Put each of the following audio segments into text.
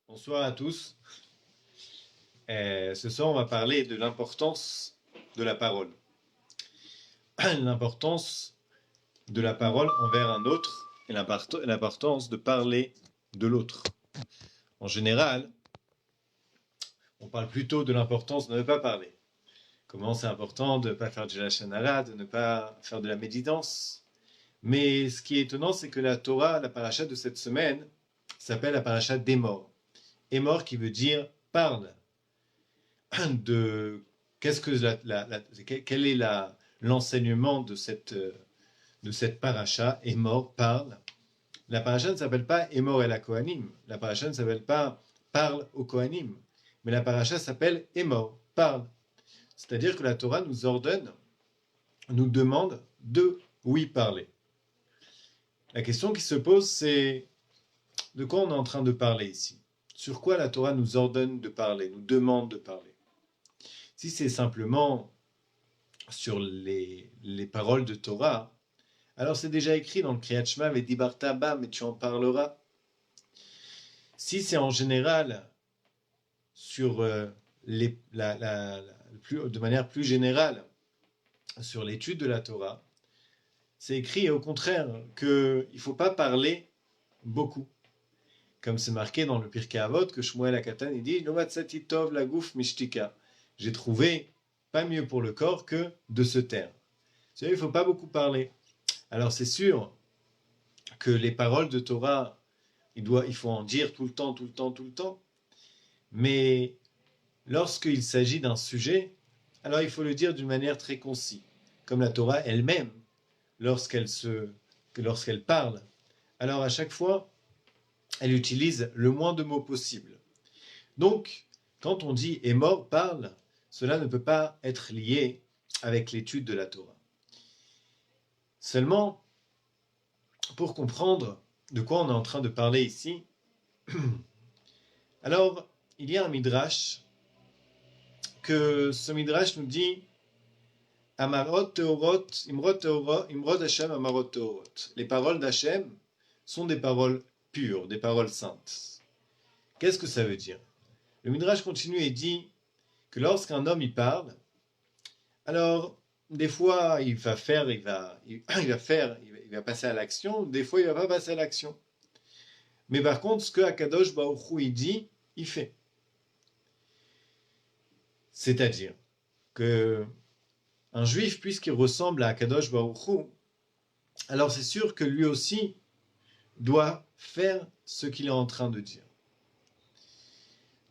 Bonsoir à tous. Ce soir, on va parler de l'importance de la parole. L'importance de la parole envers un autre et l'importance de parler de l'autre. En général, on parle plutôt de l'importance de ne pas parler. Comment c'est important de ne pas faire du lashon hara, de ne pas faire de la méditance. Mais ce qui est étonnant, c'est que la Torah, la paracha de cette semaine, s'appelle la paracha d'Emor. Emor qui veut dire parle. De qu'est-ce que quel est l'enseignement de cette paracha. Emor parle. La paracha ne s'appelle pas Emor el Kohanim. La paracha ne s'appelle pas parle au Kohanim. Mais la paracha s'appelle Emor, parle. C'est-à-dire que la Torah nous ordonne, nous demande de oui parler. La question qui se pose, c'est de quoi on est en train de parler ici? Sur quoi la Torah nous ordonne de parler, nous demande de parler? Si c'est simplement sur les paroles de Torah, alors c'est déjà écrit dans le Kriyat Shema, mais dibarta ba, mais tu en parleras. Si c'est en général sur de manière plus générale sur l'étude de la Torah, c'est écrit au contraire qu'il ne faut pas parler beaucoup. Comme c'est marqué dans le Pirkei Avot que Shmuel HaKatan il dit Novatsati tov lagouf mishtika. J'ai trouvé pas mieux pour le corps que de se taire. Il ne faut pas beaucoup parler. Alors c'est sûr que les paroles de Torah, il faut en dire tout le temps, tout le temps, tout le temps. Mais lorsqu'il s'agit d'un sujet, alors il faut le dire d'une manière très concise. Comme la Torah elle-même, lorsqu'elle parle, alors à chaque fois, elle utilise le moins de mots possible. Donc, quand on dit « Emor parle », cela ne peut pas être lié avec l'étude de la Torah. Seulement, pour comprendre de quoi on est en train de parler ici, alors, il y a un midrash, que ce midrash nous dit « Amarot teorot, imrod Hashem amarot teorot ». Les paroles d'Hashem sont des paroles pures, des paroles saintes. Qu'est-ce que ça veut dire? Le midrash continue et dit que lorsqu'un homme y parle, alors des fois il va passer à l'action, des fois il va pas passer à l'action. Mais par contre, ce que Akadosh Baruch Hu il dit, il fait. C'est-à-dire que un juif, puisqu'il ressemble à Akadosh Baruch Hu, alors c'est sûr que lui aussi doit faire ce qu'il est en train de dire.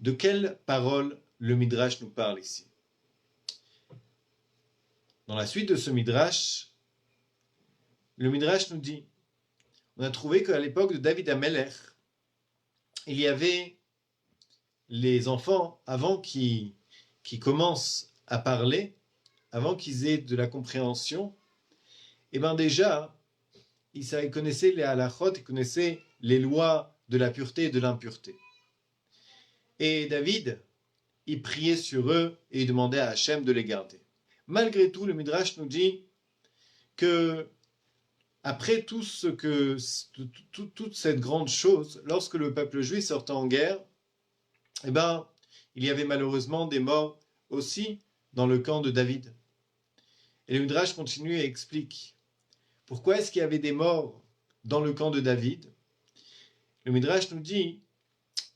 De quelle parole le Midrash nous parle ici? Dans la suite de ce Midrash, le Midrash nous dit, on a trouvé qu'à l'époque de David HaMelech, il y avait les enfants, avant qu'ils commencent à parler, avant qu'ils aient de la compréhension, et bien déjà, ils connaissaient les halachot, ils connaissaient les lois de la pureté et de l'impureté. Et David, il priait sur eux et il demandait à Hachem de les garder. Malgré tout, le Midrash nous dit que après toute cette grande chose, lorsque le peuple juif sortait en guerre, eh ben, il y avait malheureusement des morts aussi dans le camp de David. Et le Midrash continue et explique pourquoi est-ce qu'il y avait des morts dans le camp de David. Le Midrash nous dit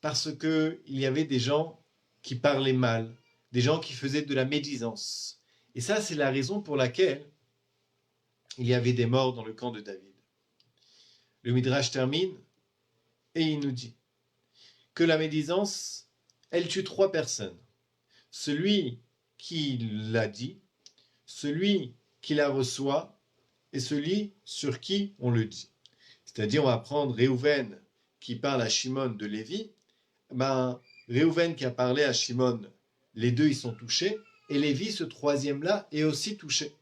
parce qu'il y avait des gens qui parlaient mal, des gens qui faisaient de la médisance. Et ça, c'est la raison pour laquelle il y avait des morts dans le camp de David. Le Midrash termine et il nous dit que la médisance, elle tue 3 personnes. Celui qui l'a dit, celui qui la reçoit et celui sur qui on le dit. C'est-à-dire, on va prendre Réhouven qui parle à Shimon de Lévi. Réhouven qui a parlé à Shimon, les deux ils sont touchés, et Lévi, ce troisième-là, est aussi touché.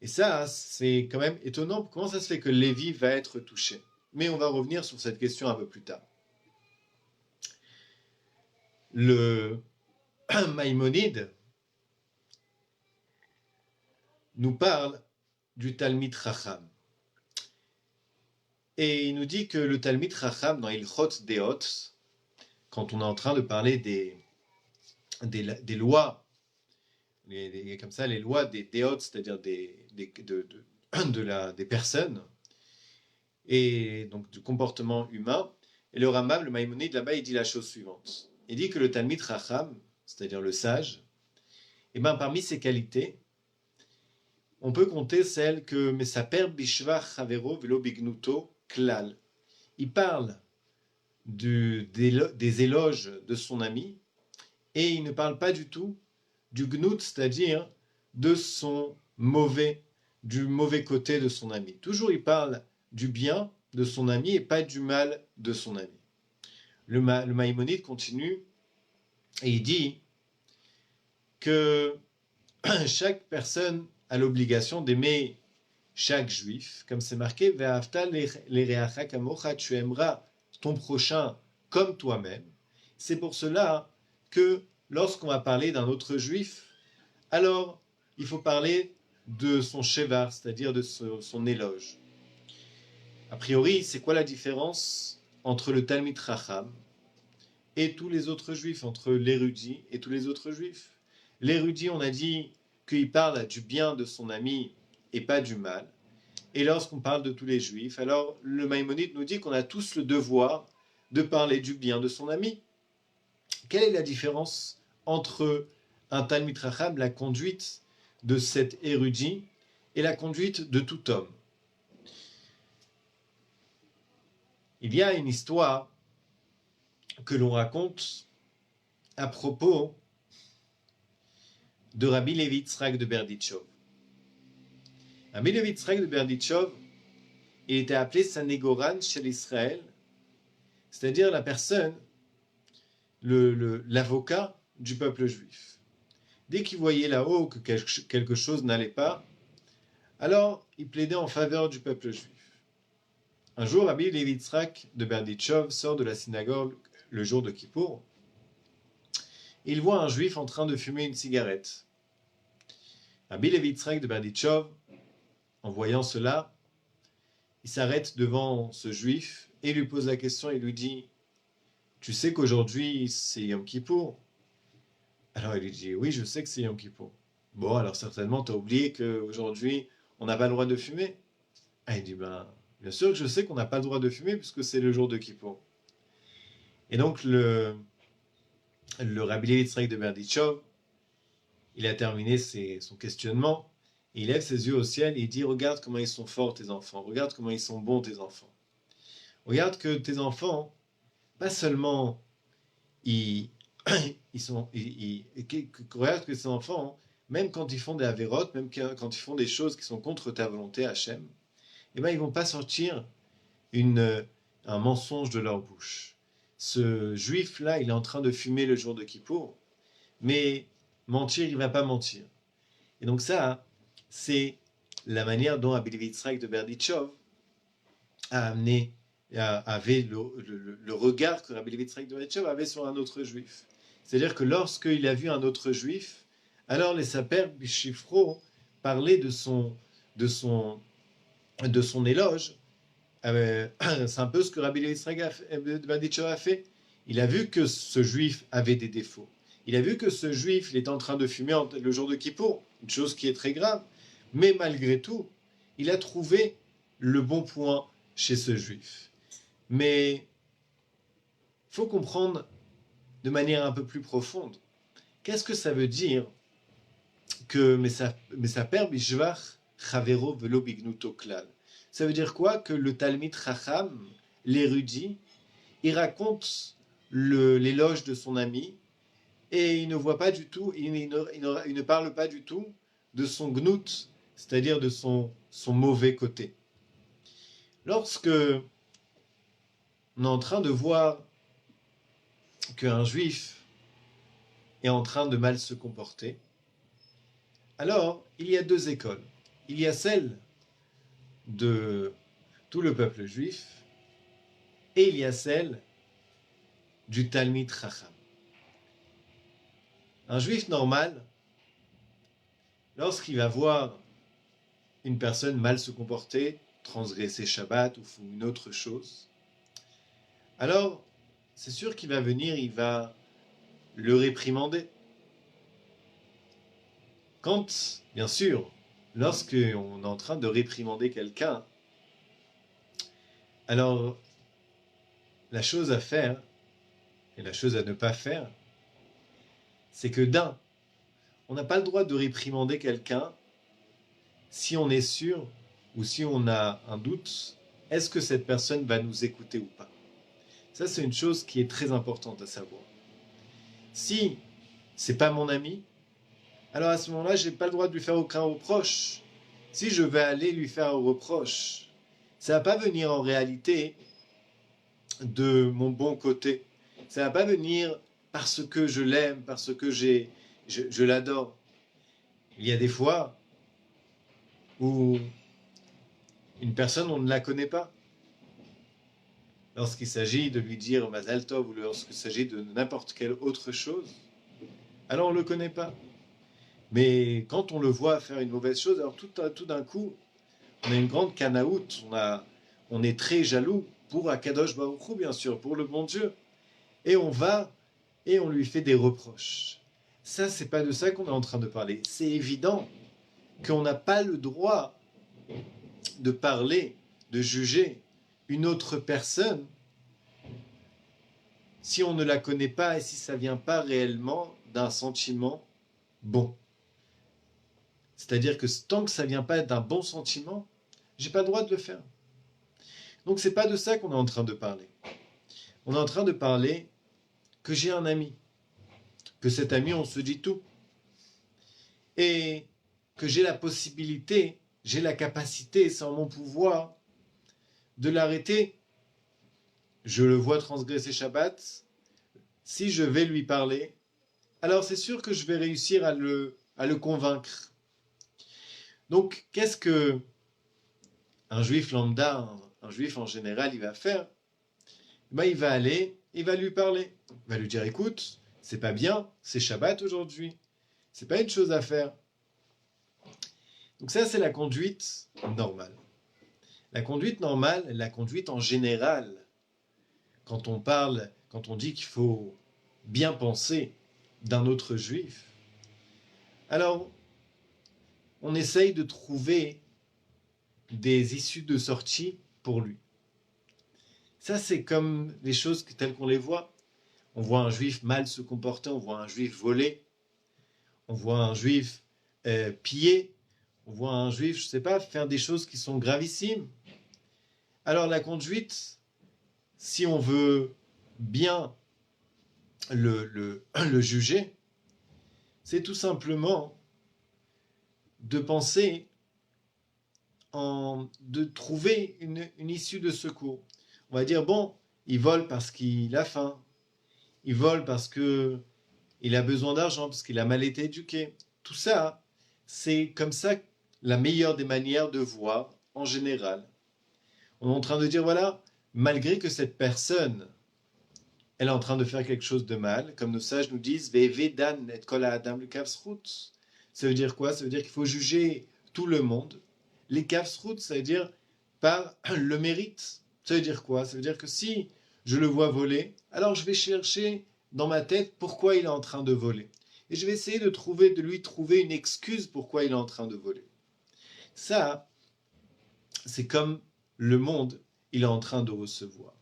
Et ça, c'est quand même étonnant. Comment ça se fait que Lévi va être touché? Mais on va revenir sur cette question un peu plus tard. Le Maïmonide nous parle du Talmid Chacham. Et il nous dit que le Talmid Chacham, dans Ilchot Deot, quand on est en train de parler des lois, comme ça, les lois des Deot, c'est-à-dire des personnes, et donc du comportement humain, et le Rambam, le Maïmonide, là-bas, il dit la chose suivante. Il dit que le Talmid Chacham, c'est-à-dire le sage, et ben parmi ses qualités, on peut compter celle que Mesaper Bishvach Chavero Velo Bignuto Klal. Il parle des éloges de son ami et il ne parle pas du tout du gnut, c'est-à-dire du mauvais côté de son ami. Toujours il parle du bien de son ami et pas du mal de son ami. Le Maïmonide continue et il dit que chaque personne a l'obligation d'aimer chaque juif, comme c'est marqué, Ve'afta l'ereacha kamocha, tu aimeras ton prochain comme toi-même. C'est pour cela que lorsqu'on va parler d'un autre juif, alors il faut parler de son shevar, c'est-à-dire de son éloge. A priori, c'est quoi la différence entre le Talmid Chacham et tous les autres juifs, entre l'érudit et tous les autres juifs? L'érudit, on a dit qu'il parle du bien de son ami et pas du mal. Et lorsqu'on parle de tous les juifs, alors le Maïmonide nous dit qu'on a tous le devoir de parler du bien de son ami. Quelle est la différence entre un Talmid Chacham, la conduite de cet érudit, et la conduite de tout homme? Il y a une histoire que l'on raconte à propos de Rabbi Levi Yitzhak de Berditchov. Rabbi Levi Yitzhak de Berditchov, il était appelé Sanégoran chez l'Israël, c'est-à-dire la personne, l'avocat du peuple juif. Dès qu'il voyait là-haut que quelque chose n'allait pas, alors il plaidait en faveur du peuple juif. Un jour, Rabbi Levi Yitzhak de Berditchov sort de la synagogue le jour de Kippour. Il voit un juif en train de fumer une cigarette. Rabbi Levi Yitzhak de Berditchov, en voyant cela, il s'arrête devant ce juif et lui pose la question et lui dit « Tu sais qu'aujourd'hui c'est Yom Kippour ?» Alors il lui dit « Oui, je sais que c'est Yom Kippour. » Bon, alors certainement tu as oublié qu'aujourd'hui on n'a pas le droit de fumer. Ah, il dit « Ben, bien sûr que je sais qu'on n'a pas le droit de fumer puisque c'est le jour de Kippour. » Et donc le Rabbi Levi Yitzhak de Berditchov, il a terminé son questionnement. Il lève ses yeux au ciel et il dit « Regarde comment ils sont forts tes enfants, regarde comment ils sont bons tes enfants. Regarde que tes enfants, pas seulement regarde que tes enfants, même quand ils font des avérotes, même quand ils font des choses qui sont contre ta volonté, Hachem, eh ben, ils ne vont pas sortir un mensonge de leur bouche. Ce juif-là, il est en train de fumer le jour de Kippour, mais mentir, il ne va pas mentir. Et donc ça, c'est la manière dont Rabbi Levi Yitzhak de Berditchov avait le regard que Rabbi Levi Yitzhak de Berditchov avait sur un autre juif. C'est-à-dire que lorsqu'il a vu un autre juif, alors les Saper Bishifro parlaient de son éloge. C'est un peu ce que Rabbi Levi Yitzhak de Berditchov a fait. Il a vu que ce juif avait des défauts. Il a vu que ce juif, il est en train de fumer le jour de Kippour, une chose qui est très grave. Mais malgré tout, il a trouvé le bon point chez ce juif. Mais il faut comprendre de manière un peu plus profonde, qu'est-ce que ça veut dire que Mesaper Bishvach Chavero Velo Bignuto Klal? Ça veut dire quoi? Que le Talmid Chacham, l'érudit, il raconte l'éloge de son ami et il ne voit pas du tout, il ne parle pas du tout de son gnut, c'est-à-dire de son mauvais côté. Lorsque on est en train de voir qu'un juif est en train de mal se comporter, alors il y a deux écoles. Il y a celle de tout le peuple juif et il y a celle du Talmid Chacham. Un juif normal, lorsqu'il va voir une personne mal se comporter, transgressé Shabbat ou une autre chose, alors c'est sûr qu'il va venir, il va le réprimander. Quand, bien sûr, lorsqu'on est en train de réprimander quelqu'un, alors la chose à faire et la chose à ne pas faire, c'est que on n'a pas le droit de réprimander quelqu'un si on est sûr ou si on a un doute, est-ce que cette personne va nous écouter ou pas? Ça, c'est une chose qui est très importante à savoir. Si c'est pas mon ami, alors à ce moment-là, je n'ai pas le droit de lui faire aucun reproche. Si je vais aller lui faire un reproche, ça ne va pas venir en réalité de mon bon côté. Ça ne va pas venir parce que je l'aime, parce que je l'adore. Il y a des fois où une personne, on ne la connaît pas. Lorsqu'il s'agit de lui dire Mazal Tov ou lorsqu'il s'agit de n'importe quelle autre chose, alors on ne le connaît pas. Mais quand on le voit faire une mauvaise chose, alors tout d'un coup, on a une grande canaout, on est très jaloux pour Akadosh Baruch Hu, bien sûr, pour le bon Dieu. Et on va et on lui fait des reproches. Ça, c'est pas de ça qu'on est en train de parler. C'est évident qu'on n'a pas le droit de parler, de juger une autre personne si on ne la connaît pas et si ça ne vient pas réellement d'un sentiment bon. C'est-à-dire que tant que ça ne vient pas d'un bon sentiment, j'ai pas le droit de le faire. Donc c'est pas de ça qu'on est en train de parler. On est en train de parler que j'ai un ami, que cet ami on se dit tout, et que j'ai la possibilité, j'ai la capacité, c'est en mon pouvoir, de l'arrêter. Je le vois transgresser Shabbat, si je vais lui parler, alors c'est sûr que je vais réussir à le convaincre. Donc qu'est-ce que un juif lambda, un juif en général, il va faire? Ben, il va aller, il va lui parler. Il va lui dire, écoute, c'est pas bien, c'est Shabbat aujourd'hui. C'est pas une chose à faire. Donc ça, c'est la conduite normale. La conduite normale, la conduite en général, quand on parle, quand on dit qu'il faut bien penser d'un autre juif, alors on essaye de trouver des issues de sortie pour lui. Ça, c'est comme les choses telles qu'on les voit. On voit un juif mal se comporter, on voit un juif voler, on voit un juif piller, on voit un juif, je ne sais pas, faire des choses qui sont gravissimes. Alors la conduite, si on veut bien le juger, c'est tout simplement de penser de trouver une issue de secours. On va dire, bon, il vole parce qu'il a faim, il vole parce qu'il a besoin d'argent, parce qu'il a mal été éduqué. Tout ça, c'est comme ça la meilleure des manières de voir en général. On est en train de dire, voilà, malgré que cette personne, elle est en train de faire quelque chose de mal, comme nos sages nous disent, Ve'edan et kol ha'adam lekavsrut. Ça veut dire quoi? Ça veut dire qu'il faut juger tout le monde. Les kavsrut, ça veut dire par le mérite. Ça veut dire quoi? Ça veut dire que si je le vois voler, alors je vais chercher dans ma tête pourquoi il est en train de voler. Et je vais essayer de lui trouver une excuse pourquoi il est en train de voler. Ça, c'est comme le monde, il est en train de recevoir.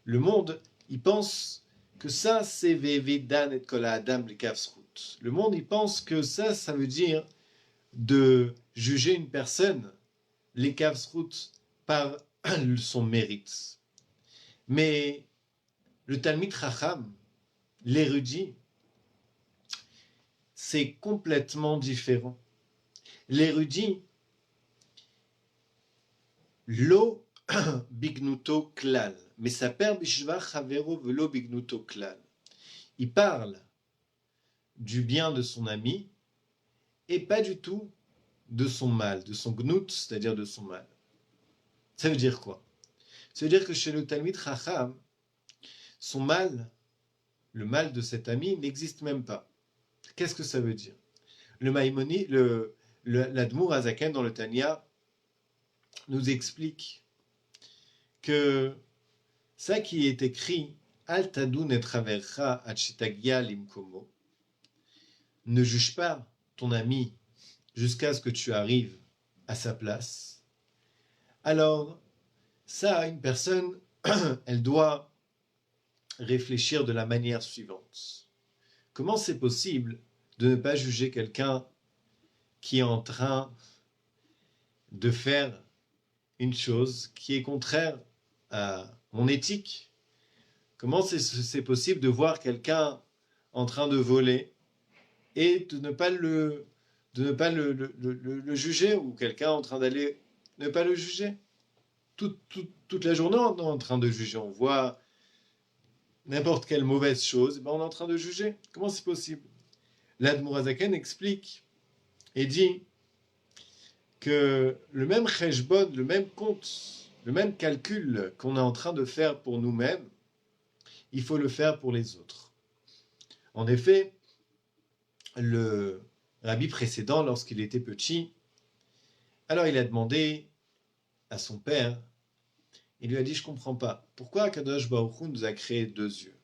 Le monde, il pense que ça, c'est Ve'edan et kol ha'adam lekavsrut. Le monde, il pense que ça veut dire de juger une personne, lekavsrut, par son mérite. Mais le Talmid Chacham, l'érudit, c'est complètement différent. L'érudit, lo bignuto klal, mais sa père bishva chavero velo bignuto klal. Il parle du bien de son ami et pas du tout de son mal, de son gnut, c'est-à-dire de son mal. Ça veut dire quoi? Ça veut dire que chez le Talmid Chacham, son mal, le mal de cet ami, n'existe même pas. Qu'est-ce que ça veut dire? Le Maïmonide, l'Admour Azaken dans le Tanya nous explique que ça qui est écrit Al tadun et travercha achitagia limkomo, ne juge pas ton ami jusqu'à ce que tu arrives à sa place. Alors, ça, une personne, elle doit réfléchir de la manière suivante. Comment c'est possible de ne pas juger quelqu'un qui est en train de faire une chose qui est contraire à mon éthique? Comment c'est possible de voir quelqu'un en train de voler et de ne pas le juger, ou quelqu'un en train d'aller ne pas le juger? Toute la journée, on est en train de juger. On voit n'importe quelle mauvaise chose, on est en train de juger. Comment c'est possible? L'Admour HaZaken explique et dit que le même cheshbon, le même compte, le même calcul qu'on est en train de faire pour nous-mêmes, il faut le faire pour les autres. En effet, le rabbi précédent, lorsqu'il était petit, alors il a demandé à son père, il lui a dit, je ne comprends pas, pourquoi Akadosh Baruch Hu nous a créé 2 yeux?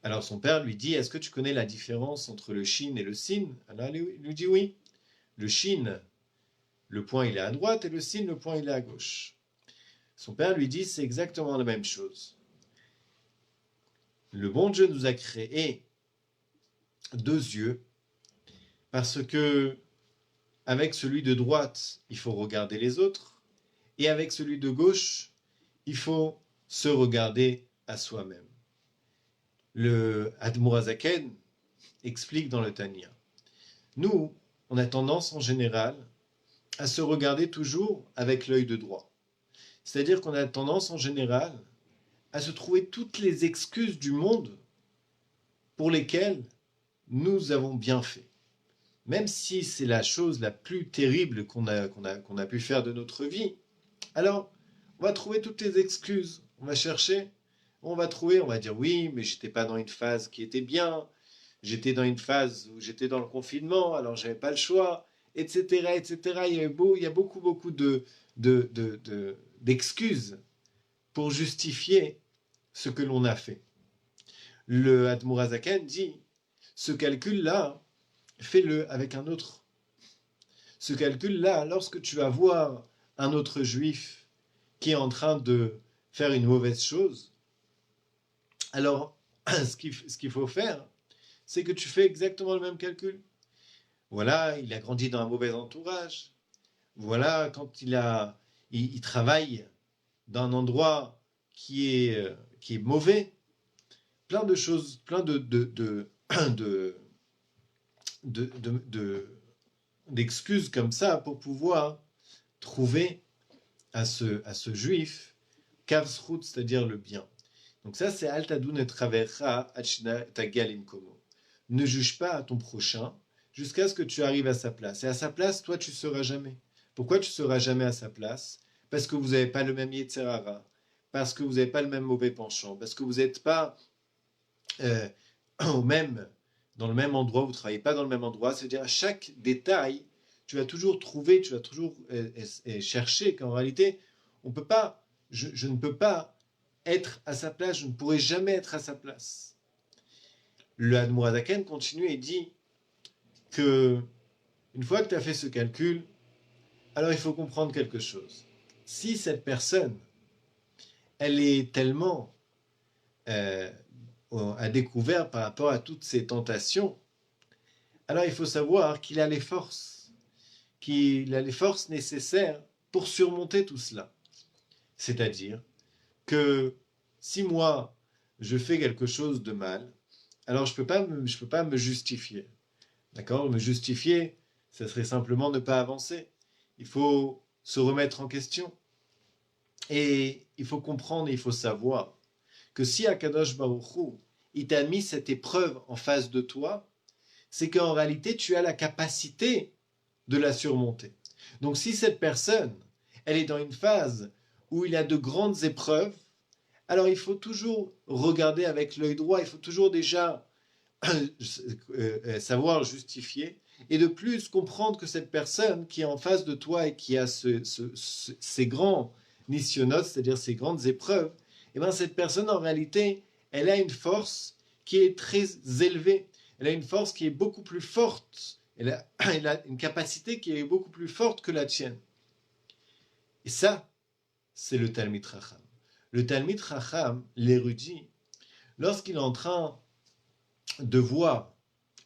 Alors son père lui dit, est-ce que tu connais la différence entre le shin et le sin? Alors il lui dit oui, le shin, le point il est à droite, et le sin, le point il est à gauche. Son père lui dit, c'est exactement la même chose. Le bon Dieu nous a créé 2 yeux, parce que avec celui de droite, il faut regarder les autres, et avec celui de gauche, il faut se regarder à soi-même. Le Admour HaZaken explique dans le Tanya. Nous, on a tendance en général à se regarder toujours avec l'œil de droit. C'est-à-dire qu'on a tendance en général à se trouver toutes les excuses du monde pour lesquelles nous avons bien fait. Même si c'est la chose la plus terrible qu'on a pu faire de notre vie, alors on va trouver toutes les excuses, on va chercher, on va trouver, on va dire oui, mais j'étais pas dans une phase qui était bien, j'étais dans une phase où j'étais dans le confinement, alors j'avais pas le choix, etc., etc. Il y a beaucoup d'excuses pour justifier ce que l'on a fait. Le Admour HaZaken dit, ce calcul-là, fais-le avec un autre. Ce calcul-là, lorsque tu vas voir un autre juif qui est en train de faire une mauvaise chose, alors ce qu'il faut faire, c'est que tu fais exactement le même calcul. Voilà, il a grandi dans un mauvais entourage. Voilà, quand il travaille dans un endroit qui est mauvais. Plein de choses, plein d'excuses comme ça pour pouvoir trouver à ce juif kavzrout, c'est-à-dire le bien. Donc ça, c'est al tadun et travercha tagia limkomo. Ne juge pas à ton prochain jusqu'à ce que tu arrives à sa place. Et à sa place, toi, tu ne seras jamais. Pourquoi tu ne seras jamais à sa place? Parce que vous n'avez pas le même yetzer hara, parce que vous n'avez pas le même mauvais penchant, parce que vous n'êtes pas dans le même endroit, vous ne travaillez pas dans le même endroit. C'est-à-dire à chaque détail, tu vas toujours trouver, tu vas toujours chercher qu'en réalité, je ne peux pas être à sa place, je ne pourrai jamais être à sa place. Le Admour HaZaken continue et dit que une fois que tu as fait ce calcul, alors il faut comprendre quelque chose. Si cette personne, elle est tellement à découvert par rapport à toutes ces tentations, alors il faut savoir qu'il a les forces nécessaires pour surmonter tout cela. C'est-à-dire que si moi, je fais quelque chose de mal, alors je peux pas me justifier. D'accord? Me justifier, ça serait simplement ne pas avancer. Il faut se remettre en question. Et il faut comprendre, il faut savoir que si Akadosh Baruch Hu, il t'a mis cette épreuve en face de toi, c'est qu'en réalité, tu as la capacité de la surmonter. Donc si cette personne, elle est dans une phase où il a de grandes épreuves, alors il faut toujours regarder avec l'œil droit, il faut toujours déjà savoir justifier et de plus comprendre que cette personne qui est en face de toi et qui a ces grands nisyonotes, c'est-à-dire ces grandes épreuves, et bien cette personne en réalité, elle a une force qui est très élevée, elle a une force qui est beaucoup plus forte, elle a une capacité qui est beaucoup plus forte que la tienne. Et ça, c'est le Talmid Chacham. Le Talmid Chacham, l'érudit, lorsqu'il est en train de voir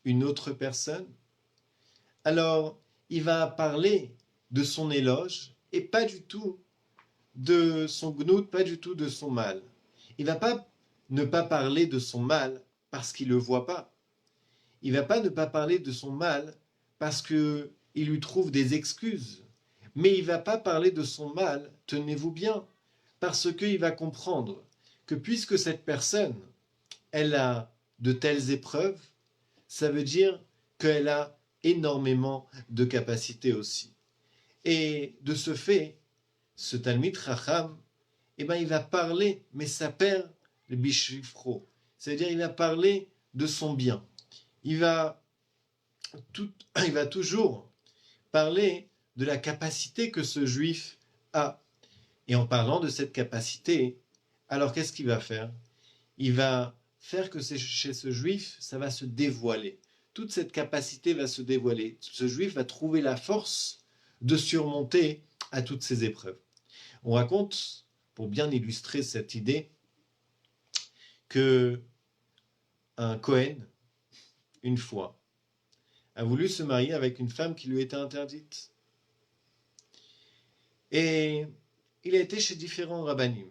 une autre personne, alors il va parler de son éloge et pas du tout de son gnout, pas du tout de son mal. Il va pas ne pas parler de son mal parce qu'il ne le voit pas. Il va pas ne pas parler de son mal parce qu'il lui trouve des excuses. Mais il va pas parler de son mal, tenez-vous bien, parce qu'il va comprendre que puisque cette personne, elle a de telles épreuves, ça veut dire qu'elle a énormément de capacités aussi. Et de ce fait, ce Talmid Chacham, eh ben, il va parler, mais ça perd le bishvifro. C'est-à-dire, il va parler de son bien. Il va toujours parler de la capacité que ce juif a. Et en parlant de cette capacité, alors qu'est-ce qu'il va faire? Il va faire que chez ce juif, ça va se dévoiler. Toute cette capacité va se dévoiler. Ce juif va trouver la force de surmonter à toutes ces épreuves. On raconte, pour bien illustrer cette idée, que un Cohen, une fois, a voulu se marier avec une femme qui lui était interdite. Et il a été chez différents rabbanim.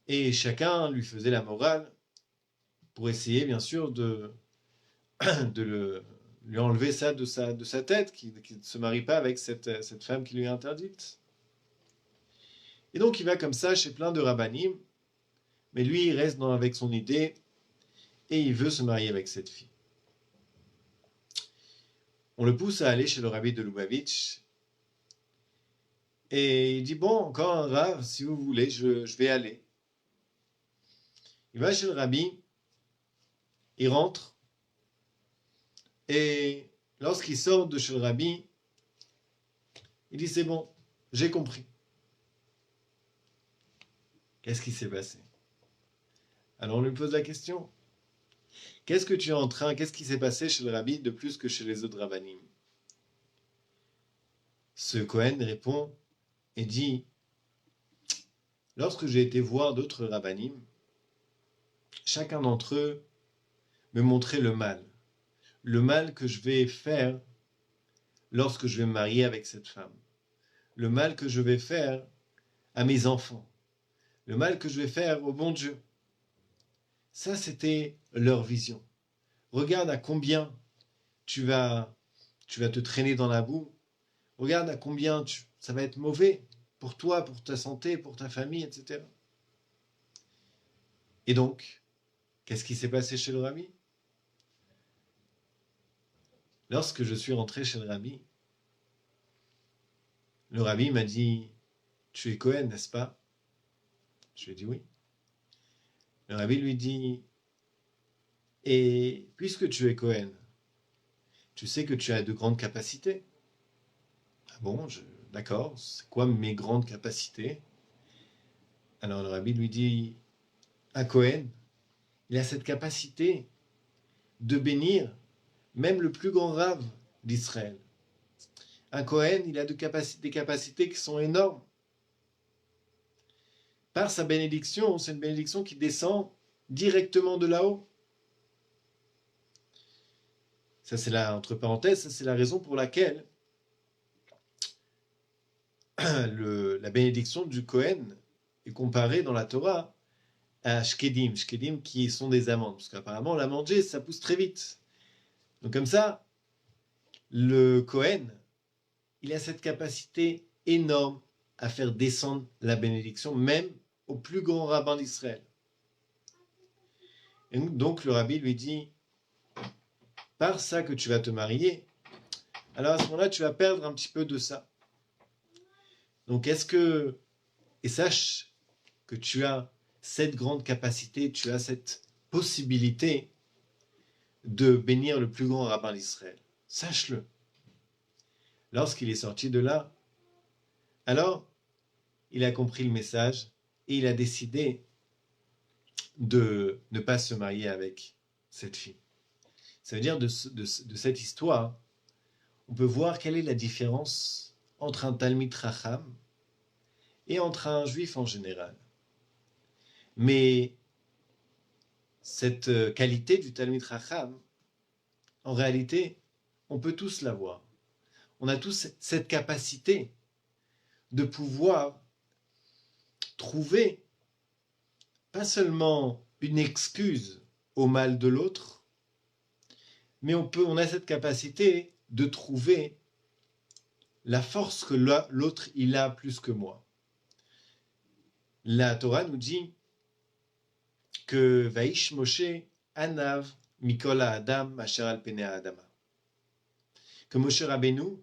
Et chacun lui faisait la morale pour essayer, bien sûr, de lui enlever ça de sa tête, qu'il ne se marie pas avec cette femme qui lui est interdite. Et donc il va comme ça chez plein de rabbanim, mais lui il reste avec son idée et il veut se marier avec cette fille. On le pousse à aller chez le rabbi de Lubavitch et il dit bon, encore un rav, si vous voulez, je vais aller. Il va chez le rabbi, il rentre et lorsqu'il sort de chez le rabbi, il dit c'est bon, j'ai compris. Qu'est-ce qui s'est passé? Alors on lui pose la question. Qu'est-ce qui s'est passé chez le rabbi de plus que chez les autres rabbanim? Ce Cohen répond et dit, lorsque j'ai été voir d'autres rabbanim, chacun d'entre eux me montrait le mal que je vais faire lorsque je vais me marier avec cette femme, le mal que je vais faire à mes enfants, le mal que je vais faire au bon Dieu. Ça, c'était leur vision. Regarde à combien tu vas te traîner dans la boue. Regarde à combien ça va être mauvais pour toi, pour ta santé, pour ta famille, etc. Et donc, qu'est-ce qui s'est passé chez le rabbi? Lorsque je suis rentré chez le rabbi m'a dit « Tu es Cohen, n'est-ce pas ?» Je lui ai dit « Oui ». Le rabbi lui dit « Et puisque tu es Cohen, tu sais que tu as de grandes capacités. » Ah bon, d'accord, c'est quoi mes grandes capacités? Alors le rabbi lui dit « Un Cohen, il a cette capacité de bénir même le plus grand rave d'Israël. Un Cohen, il a des capacités qui sont énormes. Par sa bénédiction, c'est une bénédiction qui descend directement de là-haut. Ça, c'est entre parenthèses, ça, c'est la raison pour laquelle la bénédiction du Cohen est comparée dans la Torah à Shkedim. Shkedim qui sont des amandes. Parce qu'apparemment, l'amandier, ça pousse très vite. Donc comme ça, le Cohen, il a cette capacité énorme à faire descendre la bénédiction, même au plus grand rabbin d'Israël. Et donc le rabbi lui dit, par ça que tu vas te marier, alors à ce moment-là, tu vas perdre un petit peu de ça. Donc et sache que tu as cette grande capacité, tu as cette possibilité de bénir le plus grand rabbin d'Israël. Sache-le. Lorsqu'il est sorti de là, alors il a compris le message et il a décidé de ne pas se marier avec cette fille. Ça veut dire de cette histoire, on peut voir quelle est la différence entre un Talmid Chacham et entre un juif en général. Mais cette qualité du Talmid Chacham, en réalité, on peut tous l'avoir. On a tous cette capacité de pouvoir trouver pas seulement une excuse au mal de l'autre, mais on a cette capacité de trouver la force que l'autre il a plus que moi. La Torah nous dit que Vaïsh Moshe Anav Mikol Adam Asher al Penei Adama. Que Moshe Rabbeinu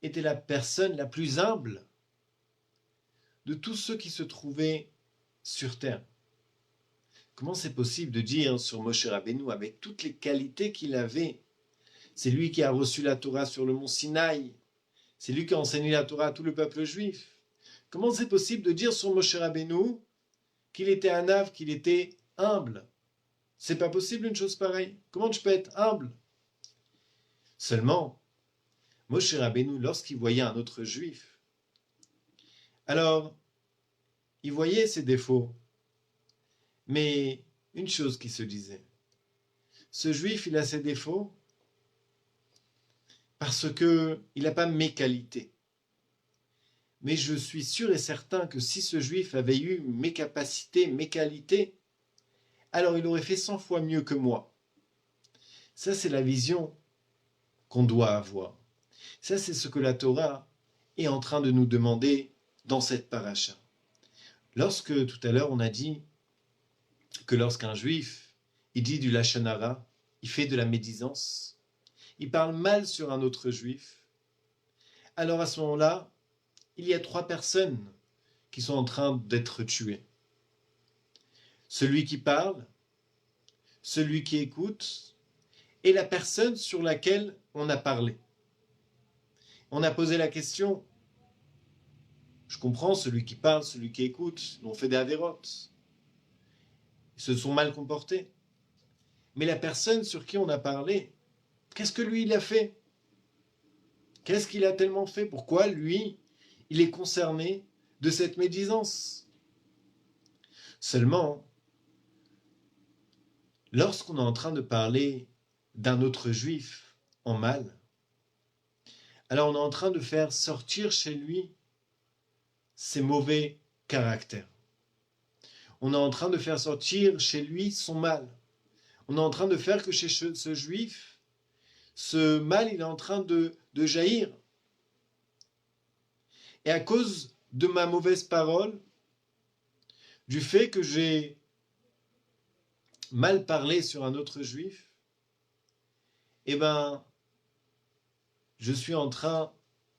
était la personne la plus humble de tous ceux qui se trouvaient sur terre. Comment c'est possible de dire sur Moshe Rabbeinu, avec toutes les qualités qu'il avait, c'est lui qui a reçu la Torah sur le mont Sinaï, c'est lui qui a enseigné la Torah à tout le peuple juif. Comment c'est possible de dire sur Moshe Rabbeinu qu'il était anav, qu'il était humble? C'est pas possible une chose pareille. Comment tu peux être humble? Seulement, Moshe Rabbeinu, lorsqu'il voyait un autre juif, alors, il voyait ses défauts. Mais une chose qui se disait, ce juif, il a ses défauts parce qu'il n'a pas mes qualités. Mais je suis sûr et certain que si ce juif avait eu mes capacités, mes qualités, alors il aurait fait 100 fois mieux que moi. Ça, c'est la vision qu'on doit avoir. Ça, c'est ce que la Torah est en train de nous demander dans cette paracha. Lorsque, tout à l'heure, on a dit que lorsqu'un juif, il dit du lachon hara, il fait de la médisance, il parle mal sur un autre juif, alors à ce moment-là, il y a 3 personnes qui sont en train d'être tuées. Celui qui parle, celui qui écoute, et la personne sur laquelle on a parlé. On a posé la question, je comprends, celui qui parle, celui qui écoute, ont fait des avérotes. Ils se sont mal comportés. Mais la personne sur qui on a parlé, qu'est-ce que lui, il a fait? Qu'est-ce qu'il a tellement fait? Pourquoi, lui, il est concerné de cette médisance? Seulement, lorsqu'on est en train de parler d'un autre juif en mal, alors on est en train de faire sortir chez lui ses mauvais caractères. On est en train de faire sortir chez lui son mal. On est en train de faire que chez ce juif, ce mal, il est en train de jaillir. Et à cause de ma mauvaise parole, du fait que j'ai mal parlé sur un autre juif, eh ben, je suis en train,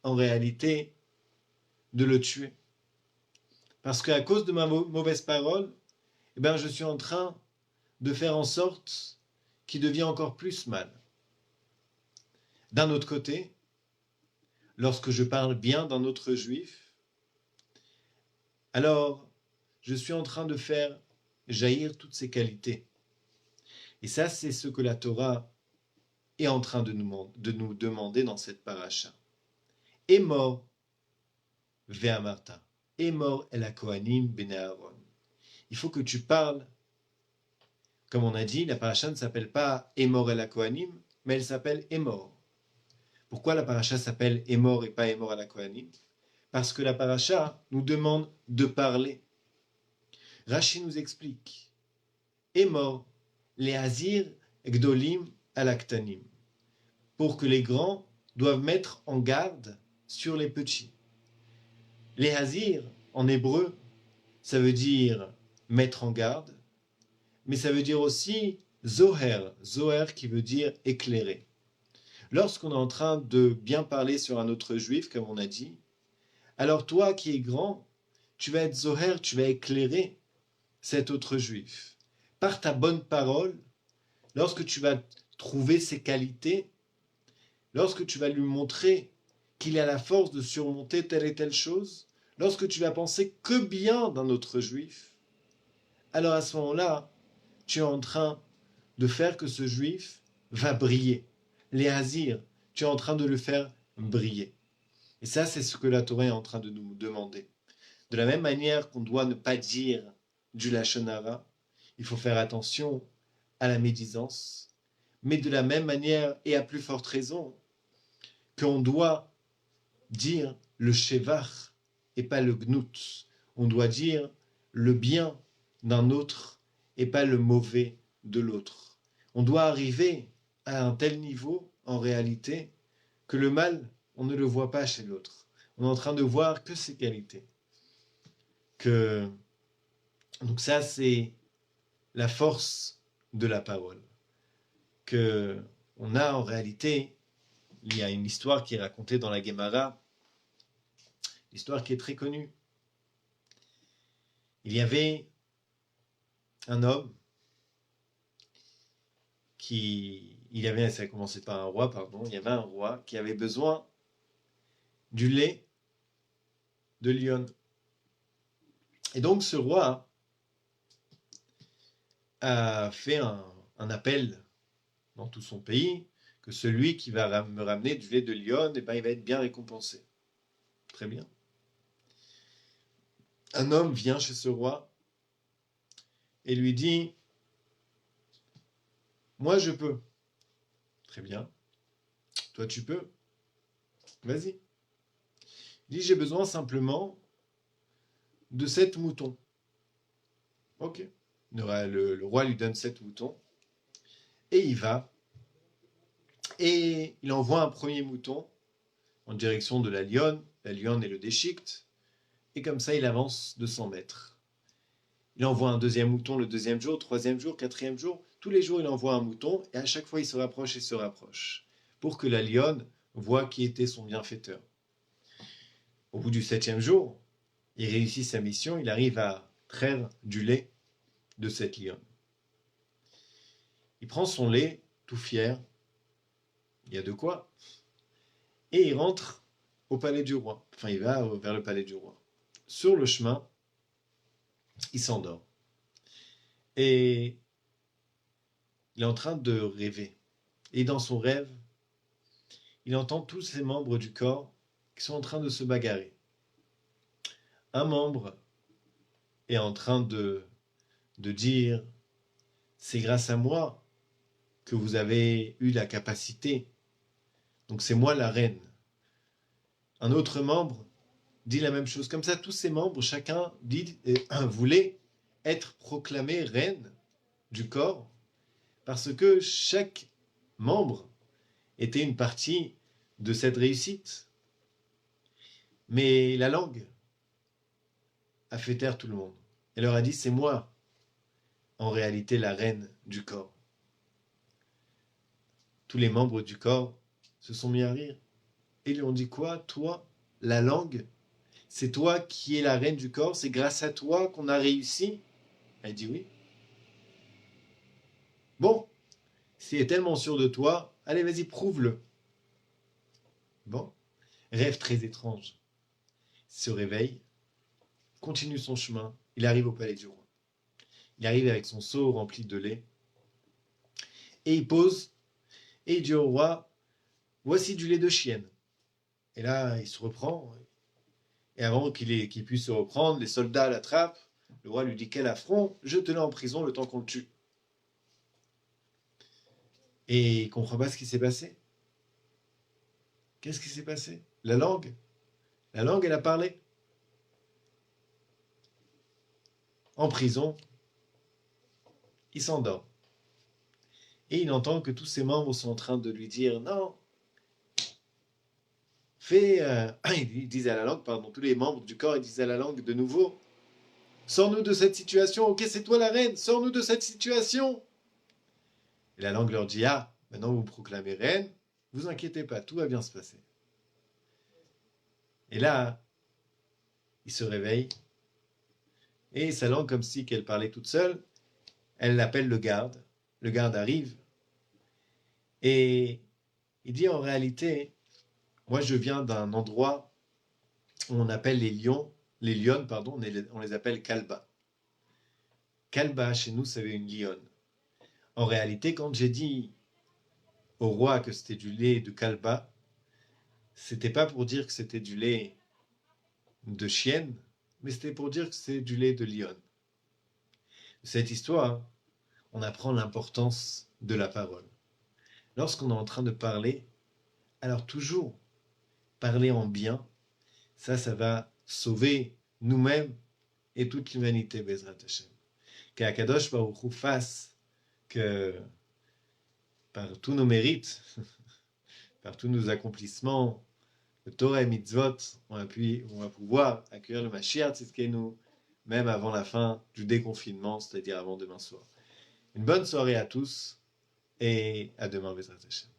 en réalité, de le tuer. Parce qu'à cause de ma mauvaise parole, eh ben, je suis en train de faire en sorte qu'il devienne encore plus mal. D'un autre côté, lorsque je parle bien d'un autre juif, alors je suis en train de faire jaillir toutes ses qualités. Et ça, c'est ce que la Torah est en train de nous demander dans cette paracha. Emor ve'amarta. Emor el hakohanim bnei Aaron. Il faut que tu parles, comme on a dit, la paracha ne s'appelle pas Emor el hakohanim, mais elle s'appelle Emor. Pourquoi la paracha s'appelle Emor et pas Emor el hakohanim? Parce que la paracha nous demande de parler. Rashi nous explique. Emor, les hazir gdolim alaktanim. Pour que les grands doivent mettre en garde sur les petits. Les hazir, en hébreu, ça veut dire mettre en garde, mais ça veut dire aussi zoher, zoher qui veut dire éclairer. Lorsqu'on est en train de bien parler sur un autre juif, comme on a dit, alors toi qui es grand, tu vas être zoher, tu vas éclairer cet autre juif. Par ta bonne parole, lorsque tu vas trouver ses qualités, lorsque tu vas lui montrer qu'il a la force de surmonter telle et telle chose, lorsque tu vas penser que bien d'un autre juif, alors à ce moment-là, tu es en train de faire que ce juif va briller. Les hazir, tu es en train de le faire briller. Et ça, c'est ce que la Torah est en train de nous demander. De la même manière qu'on doit ne pas dire du lachon hara, il faut faire attention à la médisance, mais de la même manière et à plus forte raison qu'on doit dire le shevach et pas le gnout. On doit dire le bien d'un autre et pas le mauvais de l'autre. On doit arriver à un tel niveau, en réalité, que le mal, on ne le voit pas chez l'autre. On est en train de voir que ses qualités. Donc ça, c'est la force de la parole. On a en réalité, il y a une histoire qui est racontée dans la Gemara, l'histoire qui est très connue. Il y avait un homme ça a commencé par un roi, pardon, il y avait un roi qui avait besoin du lait de lionne. Et donc ce roi a fait un appel dans tout son pays que celui qui va me ramener du lait de lionne, il va être bien récompensé. Très bien. Un homme vient chez ce roi et lui dit « Moi, je peux. » Très bien. Toi, tu peux. Vas-y. Il dit « J'ai besoin simplement de 7 moutons. » Ok. Le roi lui donne 7 moutons et il va et il envoie un premier mouton en direction de la lionne. La lionne est le déchiquette et comme ça, il avance de 100 mètres. Il envoie un deuxième mouton le deuxième jour, troisième jour, quatrième jour. Tous les jours, il envoie un mouton et à chaque fois, il se rapproche et se rapproche pour que la lionne voit qui était son bienfaiteur. Au bout du 7e jour, il réussit sa mission, il arrive à traire du lait de cette lionne. Il prend son lait, tout fier, il y a de quoi, et il rentre au palais du roi. Enfin, il va vers le palais du roi. Sur le chemin, il s'endort. Et il est en train de rêver. Et dans son rêve, il entend tous ses membres du corps qui sont en train de se bagarrer. Un membre est en train de dire « C'est grâce à moi que vous avez eu la capacité. Donc c'est moi la reine. » Un autre membre dit la même chose. Comme ça, tous ces membres, chacun voulait être proclamé reine du corps parce que chaque membre était une partie de cette réussite. Mais la langue a fait taire tout le monde. Elle leur a dit, c'est moi, en réalité, la reine du corps. Tous les membres du corps se sont mis à rire. Et lui ont dit quoi? Toi, la langue, c'est toi qui es la reine du corps, c'est grâce à toi qu'on a réussi? Elle dit oui. Bon, s'il est tellement sûr de toi, allez, vas-y, prouve-le. Bon, rêve très étrange. Il se réveille, continue son chemin, il arrive au palais du roi. Il arrive avec son seau rempli de lait, et il pose, et il dit au roi, voici du lait de chienne. Et là, il se reprend, et avant qu'il puisse se reprendre, les soldats l'attrapent, le roi lui dit, quel affront, jetez-le en prison le temps qu'on le tue. Et il ne comprend pas ce qui s'est passé. Qu'est-ce qui s'est passé? La langue, elle a parlé. En prison, il s'endort. Et il entend que tous ses membres sont en train de lui dire, non, ils disent à la langue, pardon, tous les membres du corps, ils disent à la langue de nouveau, sors-nous de cette situation, ok, c'est toi la reine, sors-nous de cette situation. Et la langue leur dit, ah, maintenant vous me proclamez reine, vous inquiétez pas, tout va bien se passer. Et là, il se réveille, et sa langue, comme si qu'elle parlait toute seule, elle appelle le garde arrive, Et il dit en réalité, moi je viens d'un endroit où on appelle les lionnes, pardon, on les appelle kalba. Kalba, chez nous, ça veut une lionne. En réalité, quand j'ai dit au roi que c'était du lait de kalba, c'était pas pour dire que c'était du lait de chienne, mais c'était pour dire que c'est du lait de lionne. Cette histoire, on apprend l'importance de la parole. Lorsqu'on est en train de parler, alors toujours parler en bien, ça va sauver nous-mêmes et toute l'humanité, Bezrat Hashem. Qu'Akadosh Baruch Hu fasse que par tous nos mérites, par tous nos accomplissements, le Torah et Mitzvot, on va pouvoir accueillir le Mashiach Tzidkenu, même avant la fin du déconfinement, c'est-à-dire avant demain soir. Une bonne soirée à tous et à demain, Bezrat Hashem.